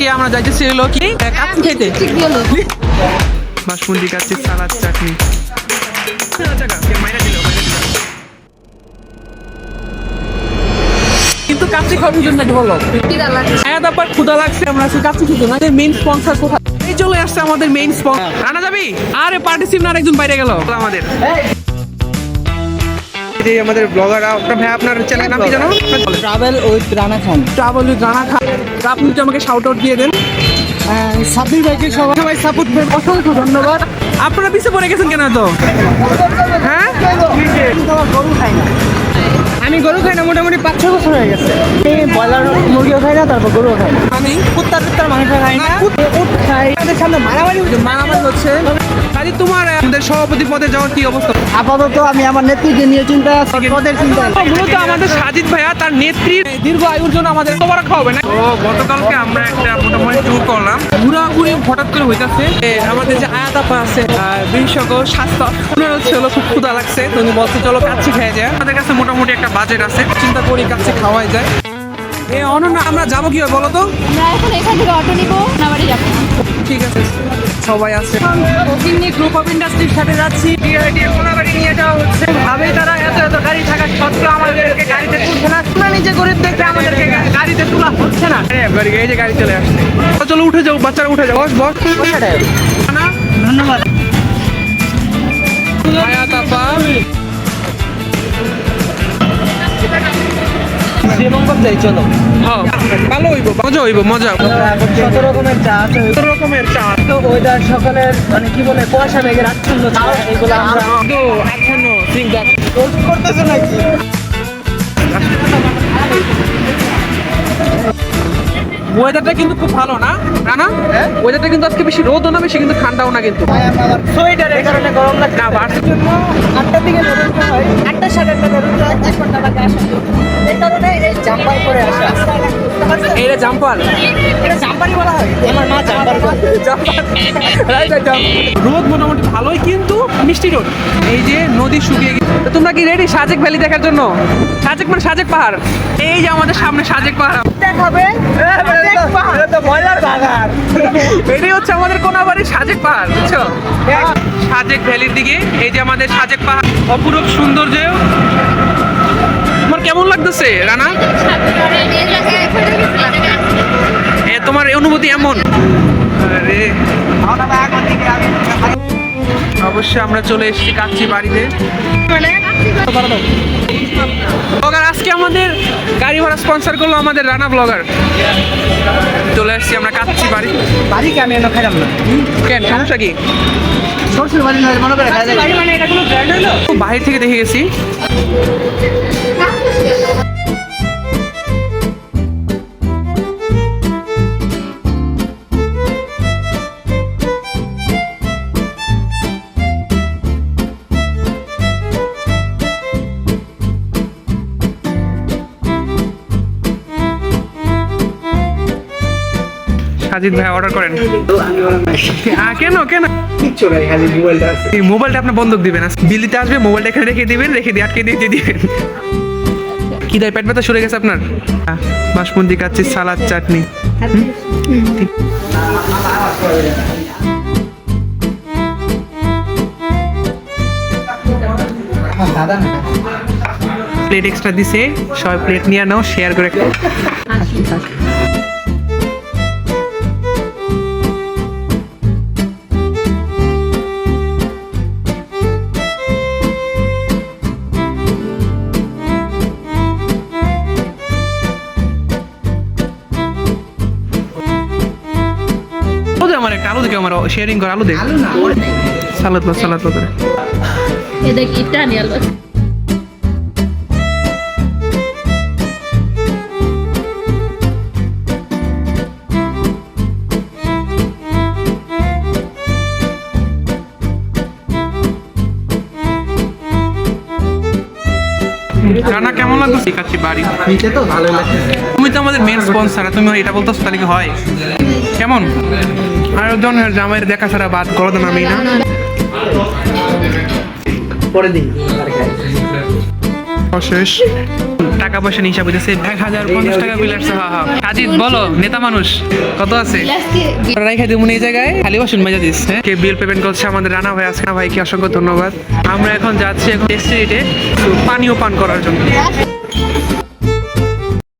আজকে আমরা যাইতেছি হলো কি কাচ্চি খেতে, বাসমতি কাচ্চি, সালাদ, চাটনি। কিন্তু কাচ্চি খাওয়ার জন্য বলো আয়াত আপার ক্ষুধা লাগছে, আমরা আজকে কাচ্চি খেতে না। মেইন স্পন্সর কোথায়? এই চলে আসছে আমাদের মেইন স্পন্সর। রানা যাবি? আরে পার্টিসিপেন্ট আরেকজন বাইরে গেল আমাদের। আমাদের ব্লগার ভাই, আপনার চ্যানেল নাম কি জানো? Travel with Rana Khan. Travel with Rana Khan. আপনি তো আমাকে শাউট আউট দিয়ে দেন। সাব্বির ভাইকে সবাই সাপোর্ট করে অসংখ্য ধন্যবাদ। আপনারা পিছিয়ে পড়ে গেছেন কেন তো? হ্যাঁ, গরু খাই না আমি, গরু খাই না মোটামুটি 5-6 বছর হয়ে গেছে। আমি ব্রয়লার মুরগিও খাই না, তারপর গরুও খাই না। আমি কুত্তার মাংস খাই না, উট খাই। আমাদের সামনে মারামারি হচ্ছে। কাজে তোমার আমাদের সভাপতি পদে যাওয়ার কি অবস্থা? আপাতত আমি আমার নেত্রীকে নিয়ে চিন্তা আছি, পদের চিন্তা। মূলত আমাদের সাজিদ ভাইয়া তার নেত্রীর দীর্ঘ আয়ুর জন্য আমাদের তোমরা খাওয়াবে না। তো গতকালকে আমরা একটা মোটামুটি ট্যুর করলাম, ঘোরাঘুরি হঠাৎ করে হইতাছে। আমাদের যে আয়াত আপা আছে, বিশেষজ্ঞ স্বাস্থ্য, ওনার হচ্ছে হলো খুব ক্ষুধা লাগছে, তো উনি বলছে চলো কাচ্চি খেয়ে যায়। আমাদের কাছে মোটামুটি একটা বাজেট আছে, চিন্তা করি কাচ্চি খাওয়াই যায়। অনন্যা, আমরা যাবো কি বলো তো? আমরা এখন এখান থেকে অটো নিবো, নাবাড়ি যাবো। ঠিক আছে, সবাই আছে। গ্রুপ অফ ইন্ডাস্ট্রির সাথে যাচ্ছি। কোনাবাড়ি নিয়ে যাওয়া হচ্ছে। ভাবে তারা এত গাড়ি থাকা সত্ত্বেও আমাদেরকে গাড়িতে তুলছে না। আমরা নিজে গরিব দেখে আমাদেরকে গাড়িতে তোলা হচ্ছে না। এই যে গাড়ি চলে আসছে। চলো উঠে যাও, বাচ্চারা উঠে যাও। বস বস, ধন্যবাদ। আয়াত আপা চলো, ভালো হইব, মজা হইব, মজা। 7 রকমের চা আছে, 7 রকমের চা। তো ওইটার সকালের মানে কি বলে কুয়াশা মেঘের আচ্ছন্ন চা, এগুলো আমরা তো এখনো চিন্তা করতেছে নাকি। ওয়েদারটা কিন্তু খুব ভালো না রানা? ওয়েদারটা কিন্তু আজকে বেশি রোদও না, বেশি কিন্তু ঠান্ডাও না। কিন্তু সোয়েটার এই কারণে গরম লাগে না, বাড়ছে। 8টার দিকে বেরোতে হয়, 8টা 8:30 বেরোতে হয়, 1 ঘন্টা লাগে আসা। এই কারণে এই জাম্পার করে আসা। এইটা জাম্পার, এটা জাম্পারই বলা হয়, আমার মা জাম্পার বলে। রোদ মোটামুটি ভালোই, কিন্তু মিষ্টি রোদ। এই যে নদী শুকিয়ে গেছে। তো তোমরা কি রেডি সাজেক ভ্যালি দেখার জন্য? সাজেক মানে সাজেক পাহাড়। এই যে আমাদের সামনে সাজেক পাহাড়। দেখাবে এটা তো বয়লার বাগান। এটাই হচ্ছে আমাদের কোনাবাড়ির সাজেক পাহাড়, বুঝছো? সাজেক ভ্যালির দিকে এই যে আমাদের সাজেক পাহাড়, অপরূপ সৌন্দর্য। তোমার কেমন লাগতেছে রানা? তোমার অনুভূতি এমন? আরে অবশ্যই আমরা চলে এসেছি কাচ্চি বাড়িতে। ব্লগার আজকে আমাদের গাড়ি ভাড়া স্পন্সর করলো আমাদের রানা ব্লগার। চলে আসছি আমরা কাচ্চি বাড়িকে আমি এনে খাইলাম না। কেন, সমস্যা কি? শ্বশুর বাড়ি নয়, মনে করে খাই যায়। মানে এটা কোনো ব্র্যান্ড হলো? বাহির থেকে দেখে গেছি। সাজিদ ভাই অর্ডার করেন। কেন কেন? এই মোবাইলটা আপনি বন্ধক দিবেন, বিল দিতে আসবে, মোবাইলটা এখানে রেখে দিবেন, রেখে দিয়ে আটকে দিয়ে দিবেন। কি দেয়, পেট ব্যথা সরে গেছে আপনার? বাসমতি কাচ্চি, সালাদ, চাটনি। প্লেট এক্সট্রা দিছে, সবাই প্লেট নিয়ে নাও, শেয়ার করে। আমার একটা আলু দেখে, আমার শেয়ারিং করে আলু দেখ, সালাদ করে। এদের ইটা নিয়ে আলো রানা কেমন লাগছে? কাচ্চি বাড়ি তো ভালো লাগছে। তুমি তো আমাদের মেন স্পন্সর, তুমি এটা বলতেছো তাহলে কি হয়? কেমন? আর জনের জামাইয়ের দেখা ছাড়া বাদ করো না আমি না। পরে দিন শেষ টাকা পয়সা নিয়ে হিসাব হইতেছে 1050 টাকা বিল আসছে। হ্যাঁ হ্যাঁ সাজিদ বলো, নেতা মানুষ কত আছে রাইখা দিব এই জায়গায়, খালি বাসন মাজা দিস। কে বিল পেমেন্ট করছে? আমাদের রানা ভাই। আজকে ভাইকে অসংখ্য ধন্যবাদ। আমরা এখন যাচ্ছি টেস্ট পানীয় পান করার জন্য।